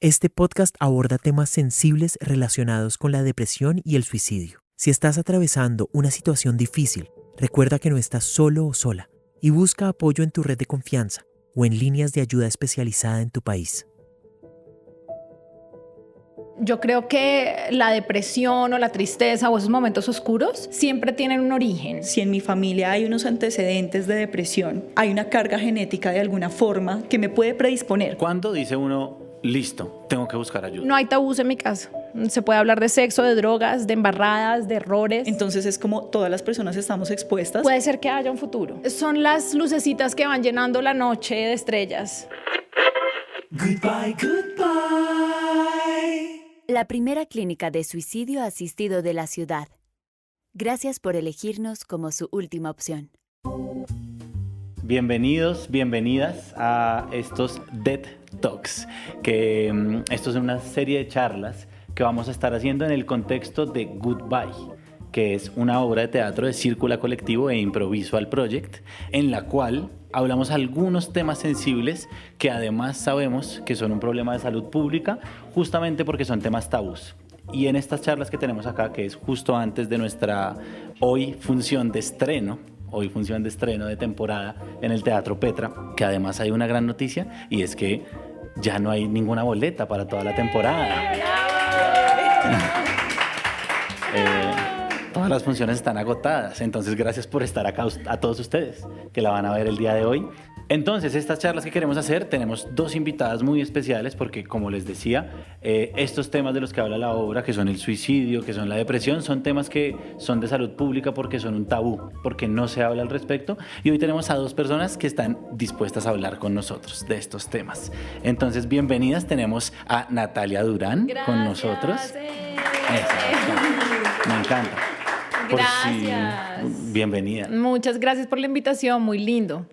Este podcast aborda temas sensibles relacionados con la depresión y el suicidio. Si estás atravesando una situación difícil, recuerda que no estás solo o sola y busca apoyo en tu red de confianza o en líneas de ayuda especializada en tu país. Yo creo que la depresión o la tristeza o esos momentos oscuros siempre tienen un origen. Si en mi familia hay unos antecedentes de depresión, hay una carga genética de alguna forma que me puede predisponer. ¿Cuándo dice uno, listo, tengo que buscar ayuda? No hay tabús en mi casa. Se puede hablar de sexo, de drogas, de embarradas, de errores. Entonces es como todas las personas estamos expuestas. Puede ser que haya un futuro. Son las lucecitas que van llenando la noche de estrellas. Goodbye, goodbye. La primera clínica de suicidio asistido de la ciudad. Gracias por elegirnos como su última opción. Bienvenidos, bienvenidas a estos Dead Talks, que esto es una serie de charlas que vamos a estar haciendo en el contexto de Goodbye, que es una obra de teatro de Círculo Colectivo e Improviso Project, en la cual hablamos algunos temas sensibles que además sabemos que son un problema de salud pública, justamente porque son temas tabús. Y en estas charlas que tenemos acá, que es justo antes de nuestra función de estreno de temporada en el Teatro Petra, que además hay una gran noticia, y es que ya no hay ninguna boleta para toda la temporada. Todas las funciones están agotadas, entonces gracias por estar acá a todos ustedes que la van a ver el día de hoy. Entonces, estas charlas que queremos hacer, tenemos dos invitadas muy especiales porque, como les decía, estos temas de los que habla la obra, que son el suicidio, que son la depresión, son temas que son de salud pública porque son un tabú, porque no se habla al respecto. Y hoy tenemos a dos personas que están dispuestas a hablar con nosotros de estos temas. Entonces, bienvenidas, tenemos a Natalia Durán con nosotros. Me encanta. Gracias. Bienvenida. Muchas gracias por la invitación, muy lindo.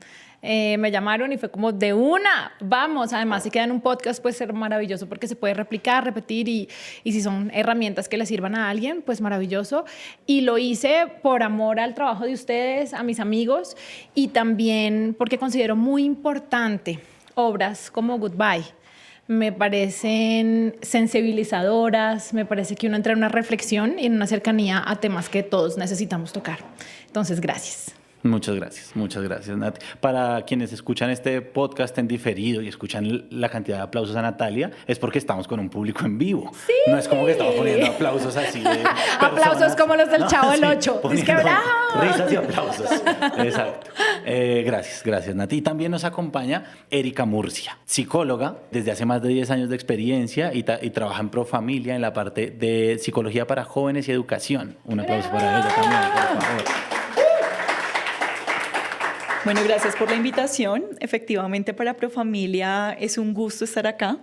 Me llamaron y fue como de una, vamos. Además, si queda en un podcast puede ser maravilloso porque se puede replicar, repetir y si son herramientas que le sirvan a alguien, pues maravilloso. Y lo hice por amor al trabajo de ustedes, a mis amigos y también porque considero muy importante obras como Goodbye. Me parecen sensibilizadoras, me parece que uno entra en una reflexión y en una cercanía a temas que todos necesitamos tocar. Entonces, gracias. Muchas gracias, Nati. Para quienes escuchan este podcast en diferido y escuchan la cantidad de aplausos a Natalia, es porque estamos con un público en vivo. Sí. No es como que estamos poniendo aplausos así de aplausos como los del Chavo del Ocho. Es que bravo. Risas y aplausos. Exacto. Gracias, Nati. Y también nos acompaña Erika Murcia, psicóloga desde hace más de 10 años de experiencia y trabaja en Profamilia en la parte de psicología para jóvenes y educación. Un aplauso para ella también, por favor. Bueno, gracias por la invitación. Efectivamente, para Profamilia es un gusto estar acá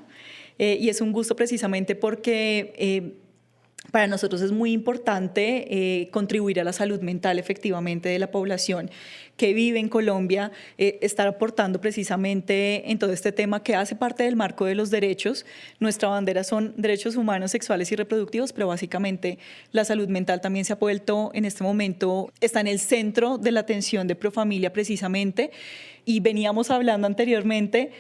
y es un gusto precisamente porque para nosotros es muy importante contribuir a la salud mental efectivamente de la población que vive en Colombia, estar aportando precisamente en todo este tema que hace parte del marco de los derechos. Nuestra bandera son derechos humanos, sexuales y reproductivos, pero básicamente la salud mental también se ha vuelto en este momento, está en el centro de la atención de Profamilia precisamente, y veníamos hablando anteriormente.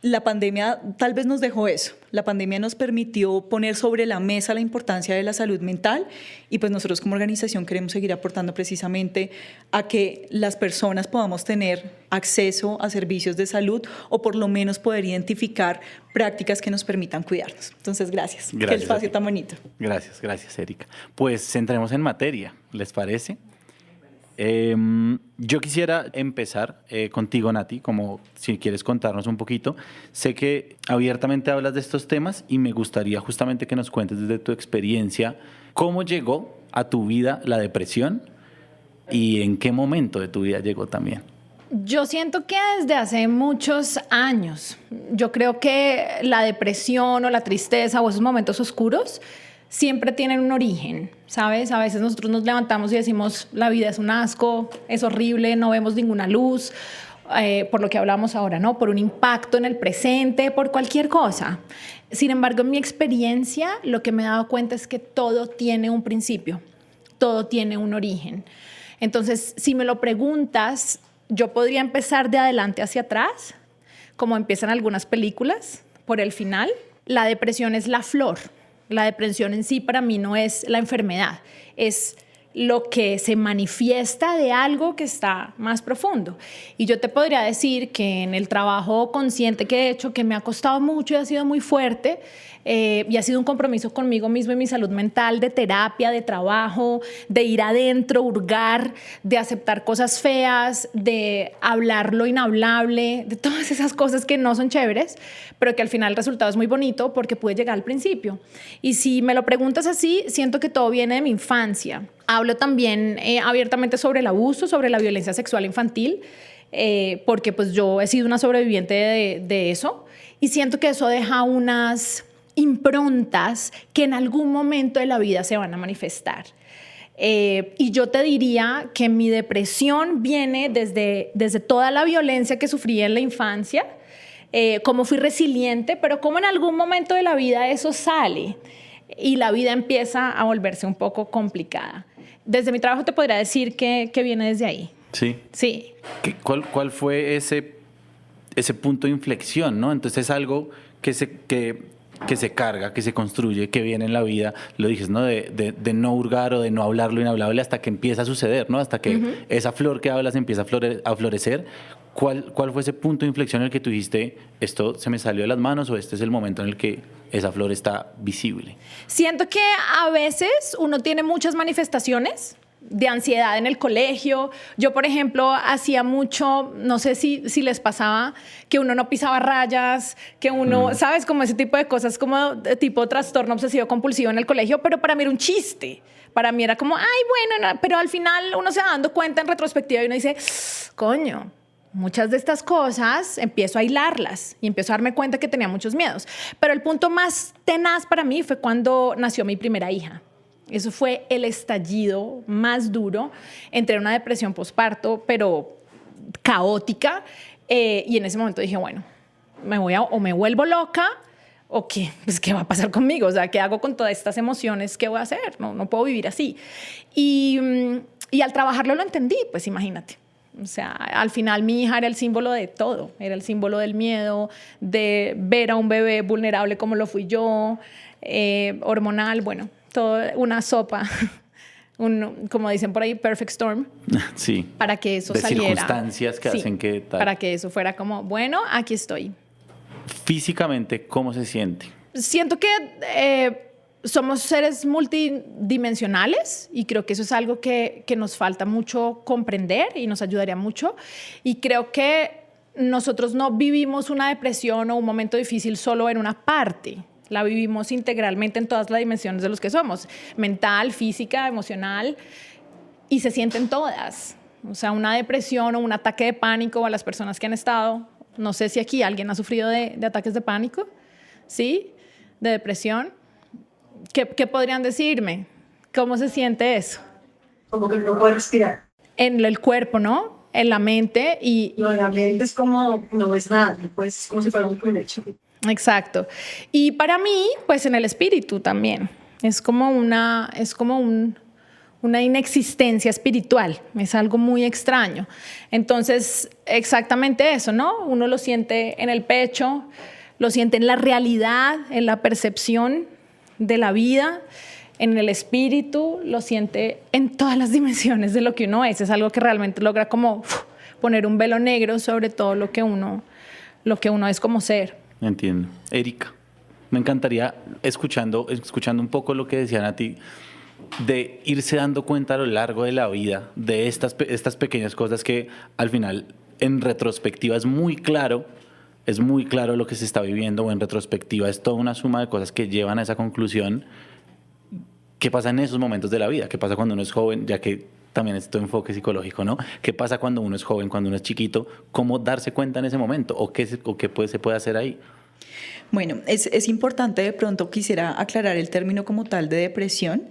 La pandemia tal vez nos dejó eso. La pandemia nos permitió poner sobre la mesa la importancia de la salud mental y pues nosotros como organización queremos seguir aportando precisamente a que las personas podamos tener acceso a servicios de salud o por lo menos poder identificar prácticas que nos permitan cuidarnos. Entonces, gracias. Qué espacio tan bonito. Gracias, Erika. Pues entremos en materia, ¿les parece? Yo quisiera empezar contigo, Nati, como si quieres contarnos un poquito. Sé que abiertamente hablas de estos temas y me gustaría justamente que nos cuentes desde tu experiencia cómo llegó a tu vida la depresión y en qué momento de tu vida llegó también. Yo siento que desde hace muchos años, yo creo que la depresión o la tristeza o esos momentos oscuros siempre tienen un origen, ¿sabes? A veces nosotros nos levantamos y decimos, la vida es un asco, es horrible, no vemos ninguna luz, por lo que hablamos ahora, ¿no? Por un impacto en el presente, por cualquier cosa. Sin embargo, en mi experiencia, lo que me he dado cuenta es que todo tiene un principio, todo tiene un origen. Entonces, si me lo preguntas, yo podría empezar de adelante hacia atrás, como empiezan algunas películas, por el final, la depresión es la flor. La depresión en sí para mí no es la enfermedad, es lo que se manifiesta de algo que está más profundo. Y yo te podría decir que en el trabajo consciente que he hecho, que me ha costado mucho y ha sido muy fuerte, y ha sido un compromiso conmigo mismo y mi salud mental, de terapia, de trabajo, de ir adentro, hurgar, de aceptar cosas feas, de hablar lo inhablable, de todas esas cosas que no son chéveres, pero que al final el resultado es muy bonito porque pude llegar al principio. Y si me lo preguntas así, siento que todo viene de mi infancia. Hablo también abiertamente sobre el abuso, sobre la violencia sexual infantil, porque pues yo he sido una sobreviviente de eso, y siento que eso deja unas improntas que en algún momento de la vida se van a manifestar. Y yo te diría que mi depresión viene desde toda la violencia que sufrí en la infancia, cómo fui resiliente, pero cómo en algún momento de la vida eso sale y la vida empieza a volverse un poco complicada. Desde mi trabajo te podría decir que viene desde ahí. Sí. Sí. ¿Cuál fue ese punto de inflexión, ¿no? Entonces es algo que se carga, que se construye, que viene en la vida, lo dices, ¿no? De no hurgar o de no hablar lo inhablable hasta que empieza a suceder, ¿no? Hasta que esa flor que hablas empieza a florecer. ¿Cuál fue ese punto de inflexión en el que tú dijiste, esto se me salió de las manos, o este es el momento en el que esa flor está visible? Siento que a veces uno tiene muchas manifestaciones de ansiedad en el colegio. Yo, por ejemplo, hacía mucho, no sé si les pasaba, que uno no pisaba rayas, que uno, ¿sabes? Como ese tipo de cosas, como tipo trastorno obsesivo compulsivo en el colegio, pero para mí era un chiste. Para mí era como, ay, bueno, no, pero al final uno se va dando cuenta en retrospectiva y uno dice, coño, muchas de estas cosas empiezo a hilarlas y empiezo a darme cuenta que tenía muchos miedos. Pero el punto más tenaz para mí fue cuando nació mi primera hija. Eso fue el estallido más duro. Entré en una depresión posparto, pero caótica. Y en ese momento dije, bueno, o me vuelvo loca o qué, pues, ¿qué va a pasar conmigo? O sea, ¿qué hago con todas estas emociones? ¿Qué voy a hacer? No puedo vivir así. Y al trabajarlo lo entendí, pues imagínate. O sea, al final mi hija era el símbolo de todo. Era el símbolo del miedo, de ver a un bebé vulnerable como lo fui yo, hormonal, bueno, toda una sopa, como dicen por ahí, perfect storm. Sí. Para que eso de saliera. Circunstancias que hacen que tal. Para que eso fuera como, bueno, aquí estoy. Físicamente, ¿cómo se siente? Siento que somos seres multidimensionales y creo que eso es algo que nos falta mucho comprender y nos ayudaría mucho. Y creo que nosotros no vivimos una depresión o un momento difícil solo en una parte. La vivimos integralmente en todas las dimensiones de los que somos, mental, física, emocional, y se sienten todas. O sea, una depresión o un ataque de pánico, a las personas que han estado, no sé si aquí alguien ha sufrido de ataques de pánico, ¿sí? De depresión. ¿Qué podrían decirme? ¿Cómo se siente eso? Como que no puede respirar. En el cuerpo, ¿no? En la mente y... Lo de la mente es como, no ves nada, pues es como si fuera un culecho. Exacto. Y para mí, pues en el espíritu también. Es como una inexistencia espiritual. Es algo muy extraño. Entonces, exactamente eso, ¿no? Uno lo siente en el pecho, lo siente en la realidad, en la percepción de la vida, en el espíritu, lo siente en todas las dimensiones de lo que uno es. Es algo que realmente logra como poner un velo negro sobre todo lo que uno es como ser. Entiendo. Erika, me encantaría, escuchando un poco lo que decían a ti, de irse dando cuenta a lo largo de la vida de estas pequeñas cosas que al final, en retrospectiva, es muy claro lo que se está viviendo, o en retrospectiva es toda una suma de cosas que llevan a esa conclusión. ¿Qué pasa en esos momentos de la vida? ¿Qué pasa cuando uno es joven? Ya que también es tu enfoque psicológico, ¿no? ¿Qué pasa cuando uno es joven, cuando uno es chiquito? ¿Cómo darse cuenta en ese momento? ¿O qué se puede hacer ahí? Bueno, es importante, de pronto quisiera aclarar el término como tal de depresión.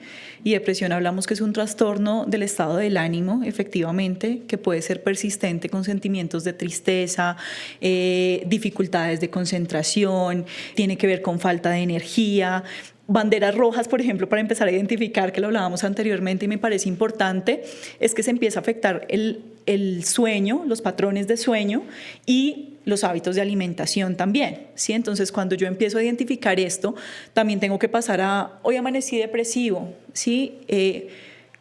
Y depresión hablamos que es un trastorno del estado del ánimo, efectivamente, que puede ser persistente con sentimientos de tristeza, dificultades de concentración, tiene que ver con falta de energía. Banderas rojas, por ejemplo, para empezar a identificar, que lo hablábamos anteriormente y me parece importante, es que se empieza a afectar el sueño, los patrones de sueño, y los hábitos de alimentación también, ¿sí? Entonces, cuando yo empiezo a identificar esto, también tengo que pasar a, hoy amanecí depresivo, ¿sí?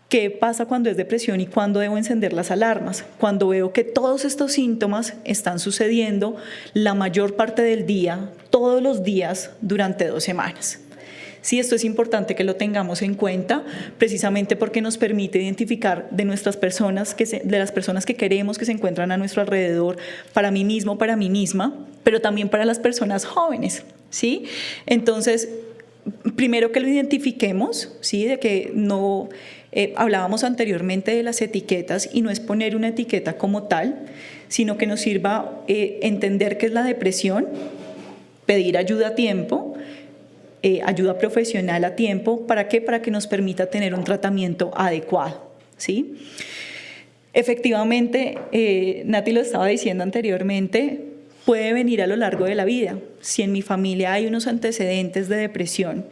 ¿Qué pasa cuando es depresión y cuándo debo encender las alarmas? Cuando veo que todos estos síntomas están sucediendo la mayor parte del día, todos los días, durante 2 semanas. Sí, esto es importante que lo tengamos en cuenta, precisamente porque nos permite identificar de nuestras personas, de las personas que queremos que se encuentran a nuestro alrededor, para mí mismo, para mí misma, pero también para las personas jóvenes, ¿sí? Entonces, primero que lo identifiquemos, ¿sí? De que no... hablábamos anteriormente de las etiquetas y no es poner una etiqueta como tal, sino que nos sirva entender qué es la depresión, pedir ayuda a tiempo, ayuda profesional a tiempo. ¿Para qué? Para que nos permita tener un tratamiento adecuado, ¿sí? Efectivamente, Nati lo estaba diciendo anteriormente, puede venir a lo largo de la vida. Si en mi familia hay unos antecedentes de depresión,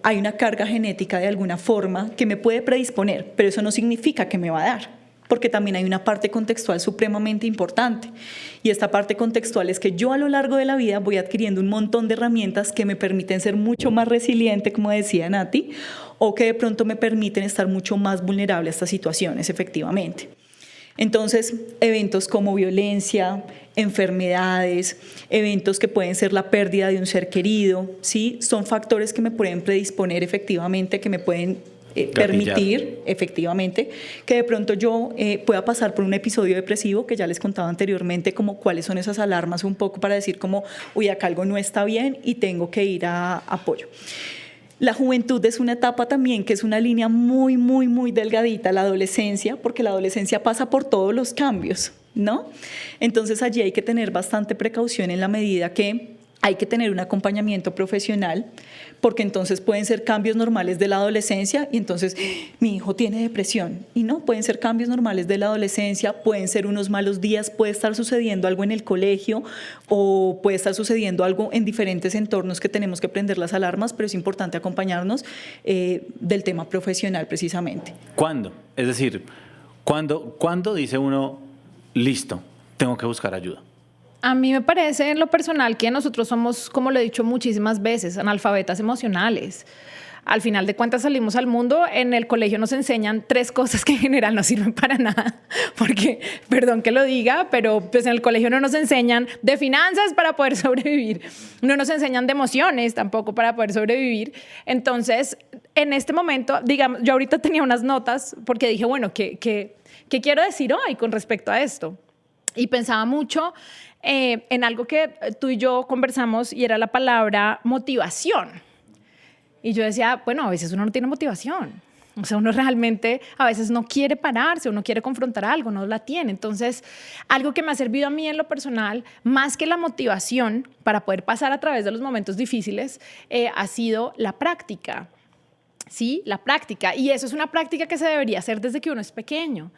hay una carga genética de alguna forma que me puede predisponer, pero eso no significa que me va a dar, porque también hay una parte contextual supremamente importante. Y esta parte contextual es que yo a lo largo de la vida voy adquiriendo un montón de herramientas que me permiten ser mucho más resiliente, como decía Nati, o que de pronto me permiten estar mucho más vulnerable a estas situaciones, efectivamente. Entonces, eventos como violencia, enfermedades, eventos que pueden ser la pérdida de un ser querido, ¿sí? Son factores que me pueden predisponer efectivamente, que me pueden permitir efectivamente que de pronto yo pueda pasar por un episodio depresivo, que ya les contaba anteriormente, como cuáles son esas alarmas un poco para decir como, uy, acá algo no está bien y tengo que ir a apoyo. La juventud es una etapa también que es una línea muy, muy, muy delgadita, la adolescencia, porque la adolescencia pasa por todos los cambios, ¿no? Entonces allí hay que tener bastante precaución en la medida que hay que tener un acompañamiento profesional, porque entonces pueden ser cambios normales de la adolescencia y entonces mi hijo tiene depresión. Y no, pueden ser cambios normales de la adolescencia, pueden ser unos malos días, puede estar sucediendo algo en el colegio o puede estar sucediendo algo en diferentes entornos que tenemos que prender las alarmas, pero es importante acompañarnos del tema profesional precisamente. ¿Cuándo? Es decir, ¿cuándo dice uno, listo, tengo que buscar ayuda? A mí me parece en lo personal que nosotros somos, como lo he dicho muchísimas veces, analfabetas emocionales. Al final de cuentas salimos al mundo, en el colegio nos enseñan 3 cosas que en general no sirven para nada, porque, perdón que lo diga, pero pues en el colegio no nos enseñan de finanzas para poder sobrevivir, no nos enseñan de emociones tampoco para poder sobrevivir. Entonces, en este momento, digamos, yo ahorita tenía unas notas porque dije, bueno, ¿qué quiero decir hoy con respecto a esto? Y pensaba mucho en algo que tú y yo conversamos y era la palabra motivación. Y yo decía, bueno, a veces uno no tiene motivación. O sea, uno realmente a veces no quiere pararse, uno quiere confrontar algo, no la tiene. Entonces, algo que me ha servido a mí en lo personal, más que la motivación para poder pasar a través de los momentos difíciles, ha sido la práctica. Sí, la práctica. Y eso es una práctica que se debería hacer desde que uno es pequeño.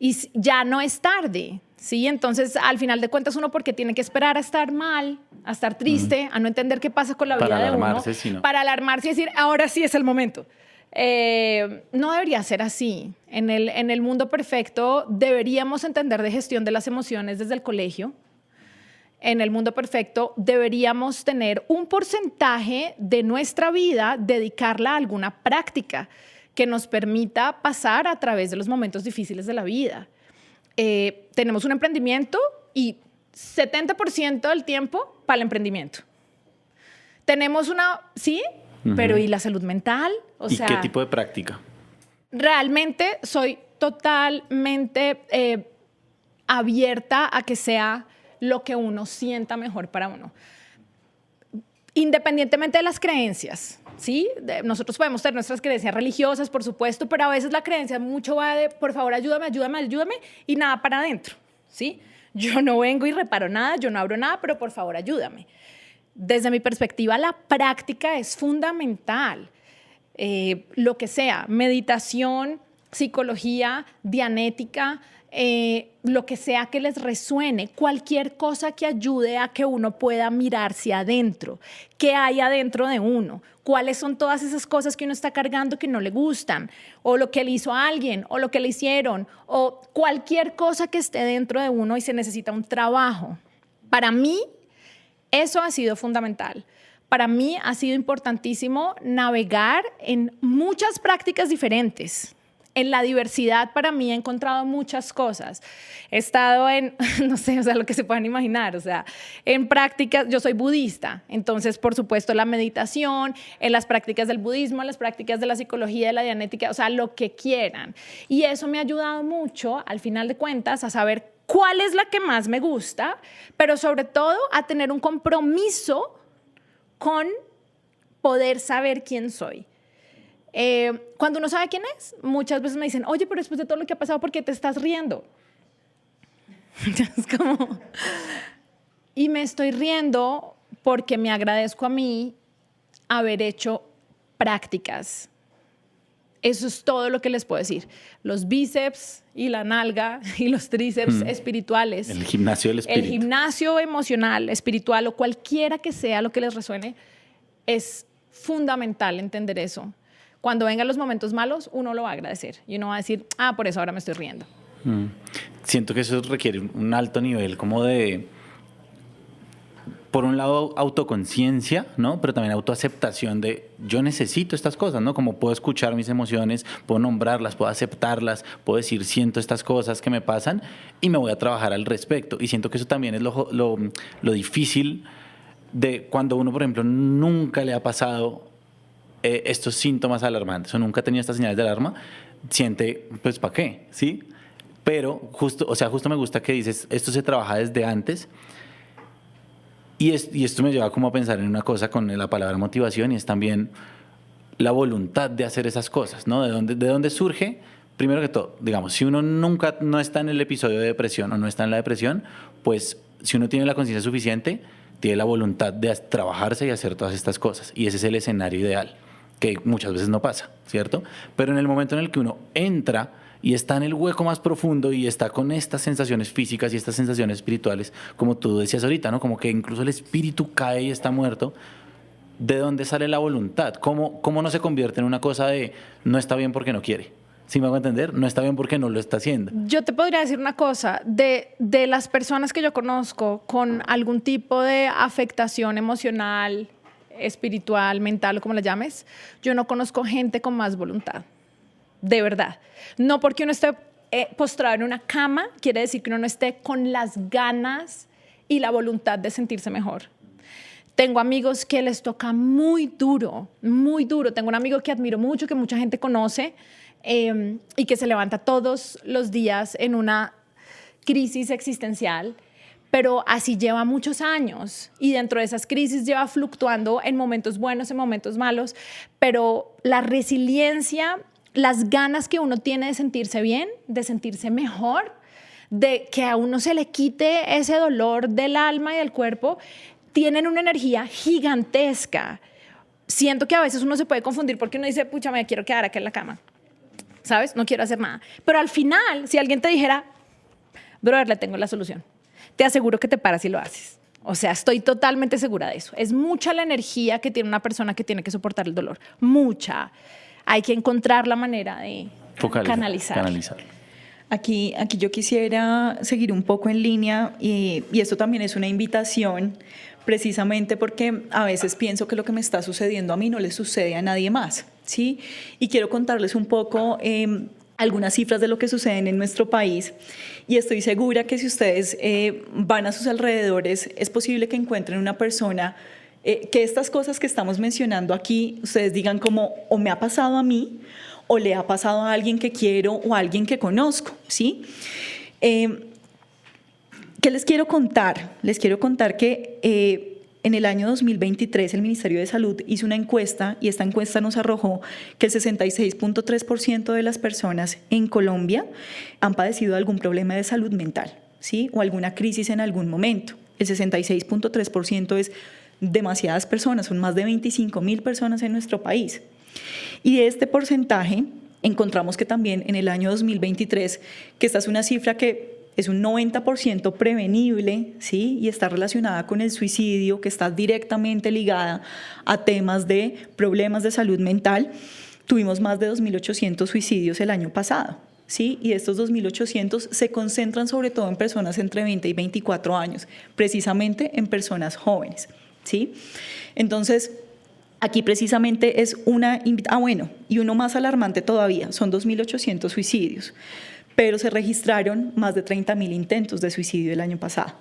Y ya no es tarde, ¿sí? Entonces, al final de cuentas, uno porque tiene que esperar a estar mal, a estar triste, a no entender qué pasa con la vida de uno, para alarmarse y decir, ahora sí es el momento. No debería ser así. En el mundo perfecto deberíamos entender de gestión de las emociones desde el colegio. En el mundo perfecto deberíamos tener un porcentaje de nuestra vida, dedicarla a alguna práctica que nos permita pasar a través de los momentos difíciles de la vida. Tenemos un emprendimiento y 70% del tiempo para el emprendimiento. Tenemos una, sí, pero ¿y la salud mental? O sea, ¿qué tipo de práctica? Realmente soy totalmente abierta a que sea lo que uno sienta mejor para uno. Independientemente de las creencias, ¿sí? Nosotros podemos tener nuestras creencias religiosas, por supuesto, pero a veces la creencia mucho va de, por favor, ayúdame, y nada para adentro, ¿sí? Yo no vengo y reparo nada, yo no abro nada, pero por favor, ayúdame. Desde mi perspectiva, la práctica es fundamental. Lo que sea, meditación, psicología, dianética, lo que sea que les resuene, cualquier cosa que ayude a que uno pueda mirarse adentro, qué hay adentro de uno, cuáles son todas esas cosas que uno está cargando que no le gustan, o lo que le hizo a alguien, o lo que le hicieron, o cualquier cosa que esté dentro de uno y se necesita un trabajo. Para mí, eso ha sido fundamental. Para mí ha sido importantísimo navegar en muchas prácticas diferentes. En la diversidad, para mí, he encontrado muchas cosas. He estado en, no sé, o sea, lo que se puedan imaginar, o sea, en prácticas, yo soy budista, entonces, por supuesto, la meditación, en las prácticas del budismo, en las prácticas de la psicología, de la dianética, o sea, lo que quieran. Y eso me ha ayudado mucho, al final de cuentas, a saber cuál es la que más me gusta, pero sobre todo a tener un compromiso con poder saber quién soy. Cuando uno sabe quién es, muchas veces me dicen, oye, pero después de todo lo que ha pasado, ¿por qué te estás riendo? Es como... Y me estoy riendo porque me agradezco a mí haber hecho prácticas. Eso es todo lo que les puedo decir. Los bíceps y la nalga y los tríceps espirituales. El gimnasio del espíritu. El gimnasio emocional, espiritual o cualquiera que sea lo que les resuene, es fundamental entender eso. Cuando vengan los momentos malos, uno lo va a agradecer y uno va a decir, ah, por eso ahora me estoy riendo. Siento que eso requiere un alto nivel como de, por un lado, autoconciencia, ¿no? Pero también autoaceptación de yo necesito estas cosas, ¿no? Como puedo escuchar mis emociones, puedo nombrarlas, puedo aceptarlas, puedo decir siento estas cosas que me pasan y me voy a trabajar al respecto. Y siento que eso también es lo difícil de cuando uno, por ejemplo, nunca le ha pasado estos síntomas alarmantes o nunca ha tenido estas señales de alarma, siente, pues, ¿para qué? ¿Sí? Pero justo me gusta que dices, esto se trabaja desde antes y esto me lleva como a pensar en una cosa con la palabra motivación y es también la voluntad de hacer esas cosas, ¿no? ¿De dónde surge? Primero que todo, digamos, si uno nunca no está en el episodio de depresión o no está en la depresión, pues si uno tiene la conciencia suficiente, tiene la voluntad de trabajarse y hacer todas estas cosas y ese es el escenario ideal, que muchas veces no pasa, ¿cierto? Pero en el momento en el que uno entra y está en el hueco más profundo y está con estas sensaciones físicas y estas sensaciones espirituales, como tú decías ahorita, ¿no? Como que incluso el espíritu cae y está muerto. ¿De dónde sale la voluntad? ¿Cómo no se convierte en una cosa de no está bien porque no quiere? ¿Sí me hago entender? No está bien porque no lo está haciendo. Yo te podría decir una cosa, de las personas que yo conozco con algún tipo de afectación emocional, espiritual, mental o como la llames, yo no conozco gente con más voluntad, de verdad. No porque uno esté postrado en una cama, quiere decir que uno no esté con las ganas y la voluntad de sentirse mejor. Tengo amigos que les toca muy duro, muy duro. Tengo un amigo que admiro mucho, que mucha gente conoce y que se levanta todos los días en una crisis existencial, pero así lleva muchos años y dentro de esas crisis lleva fluctuando en momentos buenos, en momentos malos, pero la resiliencia, las ganas que uno tiene de sentirse bien, de sentirse mejor, de que a uno se le quite ese dolor del alma y del cuerpo, tienen una energía gigantesca. Siento que a veces uno se puede confundir porque uno dice, pucha, me quiero quedar aquí en la cama, ¿sabes? No quiero hacer nada. Pero al final, si alguien te dijera, brother, le tengo la solución, te aseguro que te paras y lo haces. O sea, estoy totalmente segura de eso. Es mucha la energía que tiene una persona que tiene que soportar el dolor. Mucha. Hay que encontrar la manera de canalizar. Aquí yo quisiera seguir un poco en línea y esto también es una invitación precisamente porque a veces pienso que lo que me está sucediendo a mí no le sucede a nadie más, ¿sí? Y quiero contarles un poco algunas cifras de lo que sucede en nuestro país y estoy segura que si ustedes van a sus alrededores es posible que encuentren una persona que estas cosas que estamos mencionando aquí ustedes digan como o me ha pasado a mí o le ha pasado a alguien que quiero o a alguien que conozco, ¿sí? ¿Qué les quiero contar? Les quiero contar que en el año 2023 el Ministerio de Salud hizo una encuesta y esta encuesta nos arrojó que el 66.3% de las personas en Colombia han padecido algún problema de salud mental, ¿sí? O alguna crisis en algún momento. El 66.3% es demasiadas personas, son más de 25.000 personas en nuestro país. Y de este porcentaje encontramos que también en el año 2023, que esta es una cifra que es un 90% prevenible, ¿sí? Y está relacionada con el suicidio, que está directamente ligada a temas de problemas de salud mental. Tuvimos más de 2.800 suicidios el año pasado, ¿sí? Y estos 2.800 se concentran sobre todo en personas entre 20 y 24 años, precisamente en personas jóvenes, ¿sí? Entonces, aquí precisamente es una... bueno, y uno más alarmante todavía, son 2.800 suicidios, pero se registraron más de 30.000 intentos de suicidio el año pasado,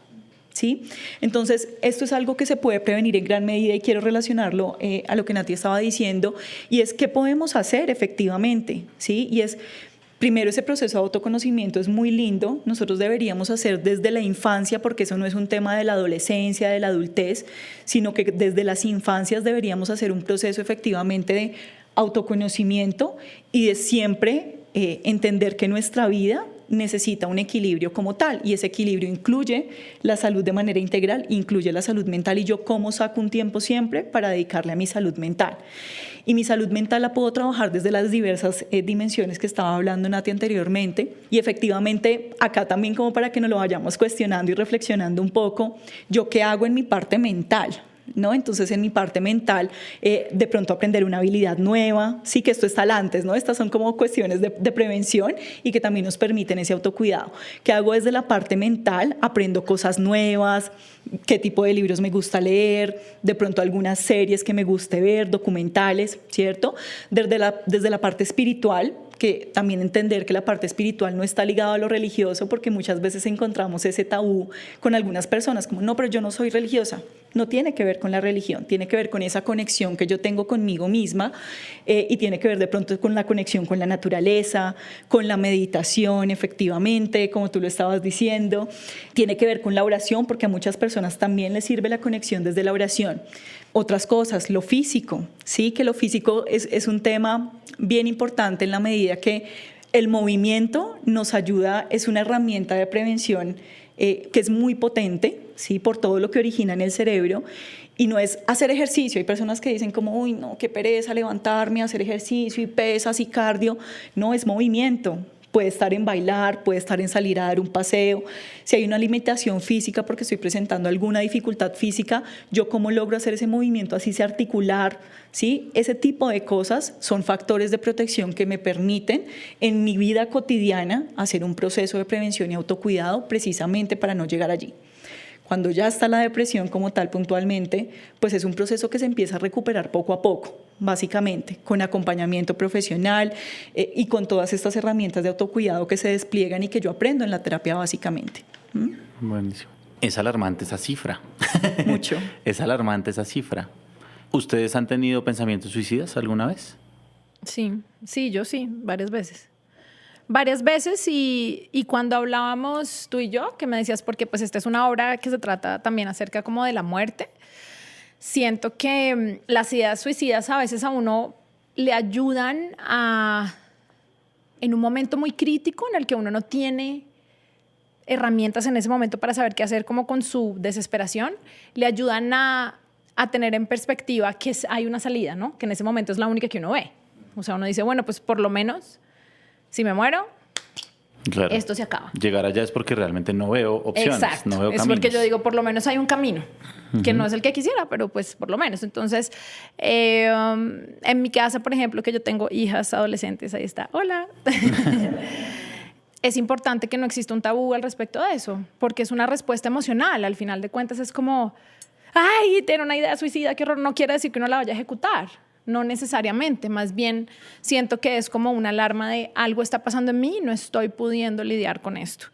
¿sí? Entonces, esto es algo que se puede prevenir en gran medida y quiero relacionarlo a lo que Nati estaba diciendo, y es qué podemos hacer efectivamente, ¿sí? Y es... Primero, ese proceso de autoconocimiento es muy lindo, nosotros deberíamos hacer desde la infancia, porque eso no es un tema de la adolescencia, de la adultez, sino que desde las infancias deberíamos hacer un proceso efectivamente de autoconocimiento y de siempre entender que nuestra vida necesita un equilibrio como tal, y ese equilibrio incluye la salud de manera integral, incluye la salud mental, y yo cómo saco un tiempo siempre para dedicarle a mi salud mental. Y mi salud mental la puedo trabajar desde las diversas dimensiones que estaba hablando Nati anteriormente, y efectivamente acá también, como para que nos lo vayamos cuestionando y reflexionando un poco, ¿yo qué hago en mi parte mental? ¿No? Entonces, en mi parte mental, de pronto aprender una habilidad nueva, sí, que esto está antes, ¿no? Estas son como cuestiones de prevención y que también nos permiten ese autocuidado. ¿Qué hago desde la parte mental? Aprendo cosas nuevas, qué tipo de libros me gusta leer, de pronto algunas series que me guste ver, documentales, ¿cierto? Desde la parte espiritual, que también entender que la parte espiritual no está ligada a lo religioso, porque muchas veces encontramos ese tabú con algunas personas, como no, pero yo no soy religiosa. No tiene que ver con la religión, tiene que ver con esa conexión que yo tengo conmigo misma, y tiene que ver de pronto con la conexión con la naturaleza, con la meditación, efectivamente, como tú lo estabas diciendo. Tiene que ver con la oración, porque a muchas personas también les sirve la conexión desde la oración. Otras cosas, lo físico, sí, que lo físico es un tema bien importante en la medida que el movimiento nos ayuda, es una herramienta de prevención que es muy potente, ¿sí? Por todo lo que origina en el cerebro, y no es hacer ejercicio. Hay personas que dicen como, uy, no, qué pereza levantarme, hacer ejercicio y pesas y cardio. No, es movimiento. Puede estar en bailar, puede estar en salir a dar un paseo. Si hay una limitación física porque estoy presentando alguna dificultad física, yo cómo logro hacer ese movimiento, así sea articular, ¿sí? Ese tipo de cosas son factores de protección que me permiten en mi vida cotidiana hacer un proceso de prevención y autocuidado precisamente para no llegar allí. Cuando ya está la depresión como tal puntualmente, pues es un proceso que se empieza a recuperar poco a poco, básicamente, con acompañamiento profesional y con todas estas herramientas de autocuidado que se despliegan y que yo aprendo en la terapia básicamente. Buenísimo. Es alarmante esa cifra. Mucho. Es alarmante esa cifra. ¿Ustedes han tenido pensamientos suicidas alguna vez? Sí, yo sí, varias veces. Varias veces, y cuando hablábamos tú y yo, que me decías, porque pues esta es una obra que se trata también acerca como de la muerte, siento que las ideas suicidas a veces a uno le ayudan en un momento muy crítico en el que uno no tiene herramientas en ese momento para saber qué hacer como con su desesperación, le ayudan a tener en perspectiva que hay una salida, ¿no? Que en ese momento es la única que uno ve. O sea, uno dice, bueno, pues por lo menos si me muero, claro, esto se acaba. Llegar allá es porque realmente no veo opciones, exacto, no veo es caminos. porque yo digo, por lo menos hay un camino, que no es el que quisiera, pero pues por lo menos. Entonces, en mi casa, por ejemplo, que yo tengo hijas adolescentes, ahí está, hola. Es importante que no exista un tabú al respecto de eso, porque es una respuesta emocional. Al final de cuentas es como, ay, tiene una idea suicida, qué horror, no quiere decir que uno la vaya a ejecutar. No necesariamente, más bien siento que es como una alarma de algo está pasando en mí y no estoy pudiendo lidiar con esto.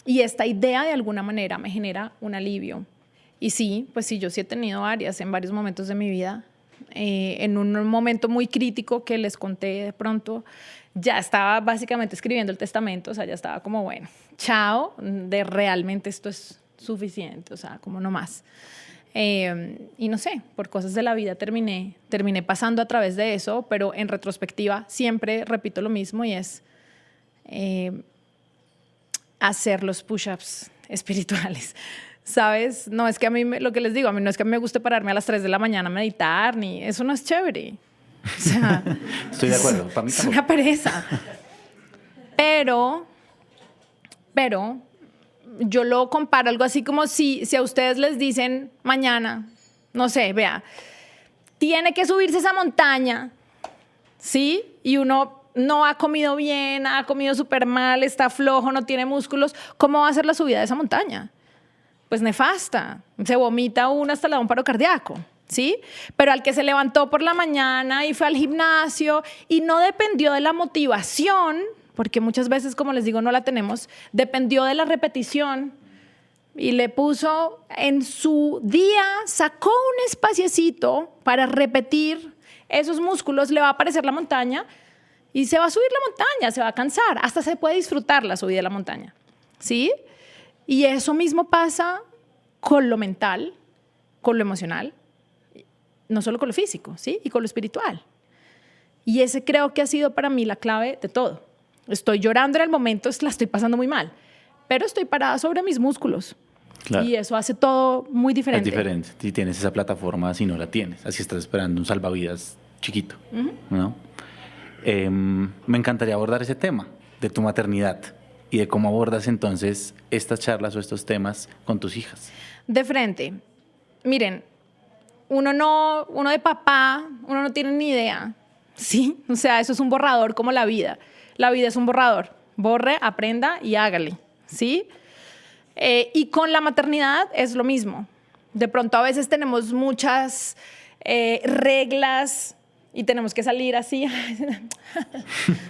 Y esta idea de alguna manera me genera un alivio. Y sí, pues sí, yo sí he tenido varias en varios momentos de mi vida. En un momento muy crítico que les conté de pronto, ya estaba básicamente escribiendo el testamento, o sea, ya estaba como, bueno, chao, de realmente esto es suficiente, o sea, como no más. Y no sé, por cosas de la vida terminé pasando a través de eso, pero en retrospectiva siempre repito lo mismo y es hacer los push-ups espirituales, ¿sabes? No es que a mí, lo que les digo, a mí no es que a mí me guste pararme a las 3 de la mañana a meditar, ni eso no es chévere. O sea, estoy de acuerdo, para mí es una pereza. Pero yo lo comparo algo así como si a ustedes les dicen mañana, no sé, vea, tiene que subirse esa montaña, ¿sí? Y uno no ha comido bien, ha comido súper mal, está flojo, no tiene músculos, ¿cómo va a ser la subida de esa montaña? Pues nefasta, se vomita uno hasta le da un paro cardíaco, ¿sí? Pero al que se levantó por la mañana y fue al gimnasio y no dependió de la motivación, porque muchas veces, como les digo, no la tenemos, dependió de la repetición y le puso en su día, sacó un espaciecito para repetir esos músculos, le va a aparecer la montaña y se va a subir la montaña, se va a cansar, hasta se puede disfrutar la subida de la montaña, ¿sí? Y eso mismo pasa con lo mental, con lo emocional, no solo con lo físico, ¿sí? Y con lo espiritual. Y ese creo que ha sido para mí la clave de todo. Estoy llorando en el momento, la estoy pasando muy mal, pero estoy parada sobre mis músculos. Claro. Y eso hace todo muy diferente. Es diferente si tienes esa plataforma, si no la tienes. Así estás esperando un salvavidas chiquito, ¿no? Me encantaría abordar ese tema de tu maternidad y de cómo abordas entonces estas charlas o estos temas con tus hijas. De frente. Miren, uno de papá, uno no tiene ni idea, ¿sí? O sea, eso es un borrador como la vida. La vida es un borrador. Borre, aprenda y hágale, ¿sí? Y con la maternidad es lo mismo. De pronto a veces tenemos muchas reglas y tenemos que salir así,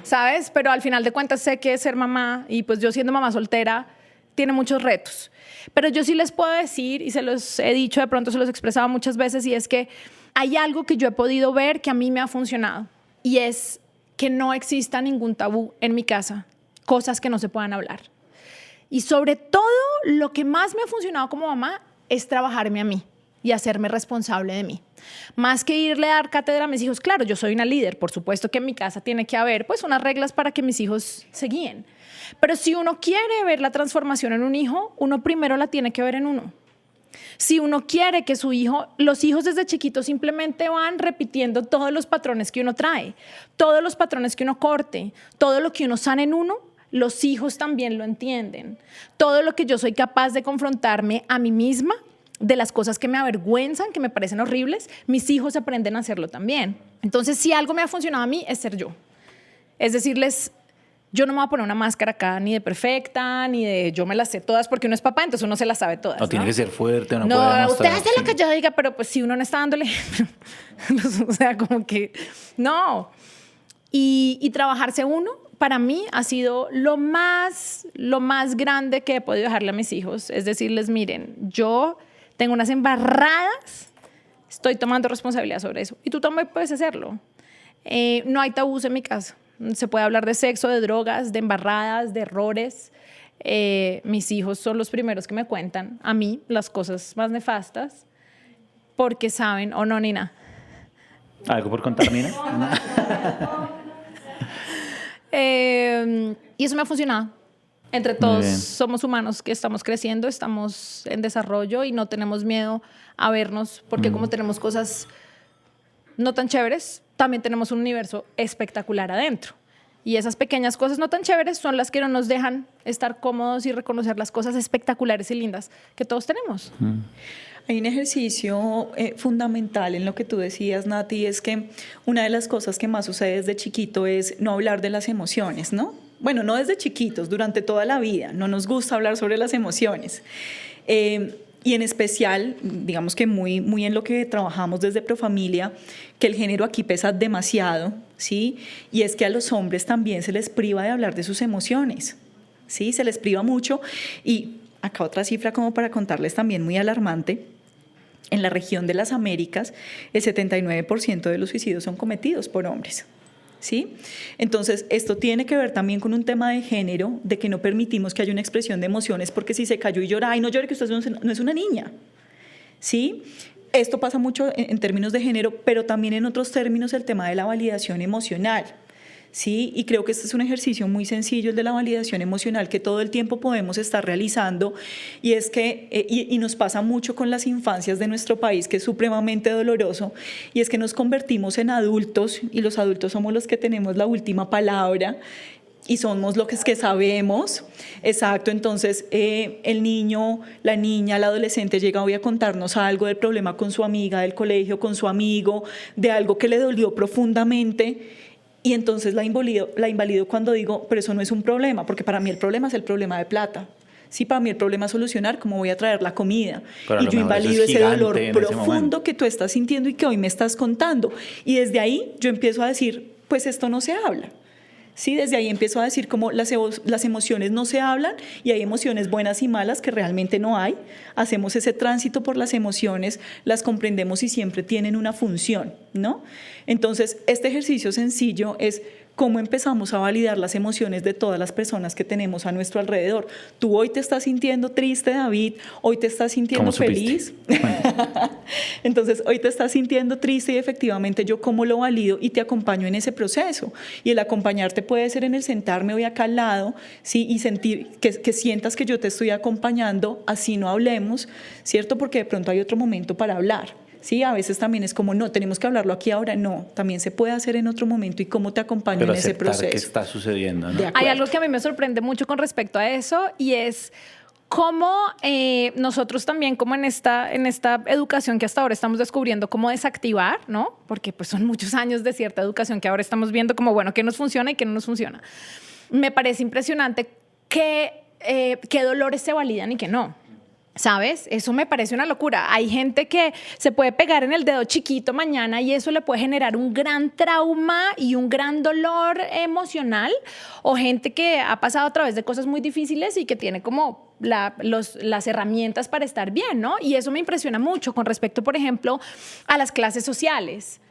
¿sabes? Pero al final de cuentas sé que ser mamá, y pues yo siendo mamá soltera, tiene muchos retos. Pero yo sí les puedo decir, y se los he dicho, de pronto se los he expresado muchas veces, y es que hay algo que yo he podido ver que a mí me ha funcionado, y es que no exista ningún tabú en mi casa, cosas que no se puedan hablar. Y sobre todo, lo que más me ha funcionado como mamá es trabajarme a mí y hacerme responsable de mí. Más que irle a dar cátedra a mis hijos, claro, yo soy una líder, por supuesto que en mi casa tiene que haber pues unas reglas para que mis hijos se guíen. Pero si uno quiere ver la transformación en un hijo, uno primero la tiene que ver en uno. Si uno quiere que su hijo, los hijos desde chiquitos simplemente van repitiendo todos los patrones que uno trae, todos los patrones que uno corte, todo lo que uno sana en uno, los hijos también lo entienden. Todo lo que yo soy capaz de confrontarme a mí misma, de las cosas que me avergüenzan, que me parecen horribles, mis hijos aprenden a hacerlo también. Entonces, si algo me ha funcionado a mí, es ser yo. Es decirles, yo no me voy a poner una máscara acá ni de perfecta, ni de yo me las sé todas, porque uno es papá, entonces uno se las sabe todas. No, tiene que ser fuerte, no No, puede demostrar. usted hace lo que yo diga, pero pues si uno no está dándole ejemplo, o sea, como que no. Y trabajarse uno, para mí, ha sido lo más grande que he podido dejarle a mis hijos. Es decirles, miren, yo tengo unas embarradas, estoy tomando responsabilidad sobre eso. Y tú también puedes hacerlo. No hay tabús en mi casa. Se puede hablar de sexo, de drogas, de embarradas, de errores. Mis hijos son los primeros que me cuentan a mí las cosas más nefastas porque saben, o no, Nina. ¿Algo por contar, Nina? Y eso me ha funcionado. Entre todos somos humanos que estamos creciendo, estamos en desarrollo y no tenemos miedo a vernos porque como tenemos cosas no tan chéveres, también tenemos un universo espectacular adentro. Y esas pequeñas cosas no tan chéveres son las que no nos dejan estar cómodos y reconocer las cosas espectaculares y lindas que todos tenemos. Hay un ejercicio fundamental en lo que tú decías, Nati, es que una de las cosas que más sucede desde chiquito es no hablar de las emociones, ¿no? Bueno, no desde chiquitos, durante toda la vida. No nos gusta hablar sobre las emociones. Y en especial, digamos que muy en lo que trabajamos desde Profamilia, que el género aquí pesa demasiado, ¿sí? Y es que a los hombres también se les priva de hablar de sus emociones, ¿sí? Se les priva mucho. Y acá otra cifra como para contarles también muy alarmante. En la región de las Américas, el 79% de los suicidios son cometidos por hombres, ¿sí? Entonces, esto tiene que ver también con un tema de género, de que no permitimos que haya una expresión de emociones, porque si se cayó y llora, ay, no llore que usted no es una niña, ¿sí? Esto pasa mucho en términos de género, pero también en otros términos el tema de la validación emocional, ¿sí? Y creo que este es un ejercicio muy sencillo, el de la validación emocional, que todo el tiempo podemos estar realizando, y es que, y nos pasa mucho con las infancias de nuestro país, que es supremamente doloroso, y es que nos convertimos en adultos, y los adultos somos los que tenemos la última palabra, y somos los que sabemos, exacto. Entonces el niño, la niña, el adolescente llega hoy a contarnos algo del problema con su amiga del colegio, con su amigo, de algo que le dolió profundamente, Y entonces la invalido cuando digo, pero eso no es un problema, porque para mí el problema es el problema de plata. Sí, para mí el problema es solucionar cómo voy a traer la comida. Pero Y yo invalido ese dolor en ese profundo momento que tú estás sintiendo y que hoy me estás contando. Y desde ahí yo empiezo a decir, pues esto no se habla. Sí, desde ahí empiezo a decir como las emociones no se hablan y hay emociones buenas y malas que realmente no hay. Hacemos ese tránsito por las emociones, las comprendemos y siempre tienen una función, ¿no? Entonces, este ejercicio sencillo es cómo empezamos a validar las emociones de todas las personas que tenemos a nuestro alrededor. Tú hoy te estás sintiendo triste, David, hoy te estás sintiendo feliz. Entonces, hoy te estás sintiendo triste y efectivamente yo cómo lo valido y te acompaño en ese proceso. Y el acompañarte puede ser en el sentarme hoy acá al lado, ¿sí? Y sentir que sientas que yo te estoy acompañando, así no hablemos, ¿cierto? Porque de pronto hay otro momento para hablar. Sí, a veces también es como, no, tenemos que hablarlo aquí ahora. No, también se puede hacer en otro momento y cómo te acompaño en ese proceso. ¿Qué está sucediendo? ¿No? Hay algo que a mí me sorprende mucho con respecto a eso y es cómo nosotros también, como en esta educación que hasta ahora estamos descubriendo cómo desactivar, ¿no? Porque pues son muchos años de cierta educación que ahora estamos viendo como, bueno, qué nos funciona y qué no nos funciona. Me parece impresionante qué dolores se validan y qué no. ¿Sabes? Eso me parece una locura. Hay gente que se puede pegar en el dedo chiquito mañana y eso le puede generar un gran trauma y un gran dolor emocional, o gente que ha pasado a través de cosas muy difíciles y que tiene como las herramientas para estar bien, ¿no? Y eso me impresiona mucho con respecto, por ejemplo, a las clases sociales.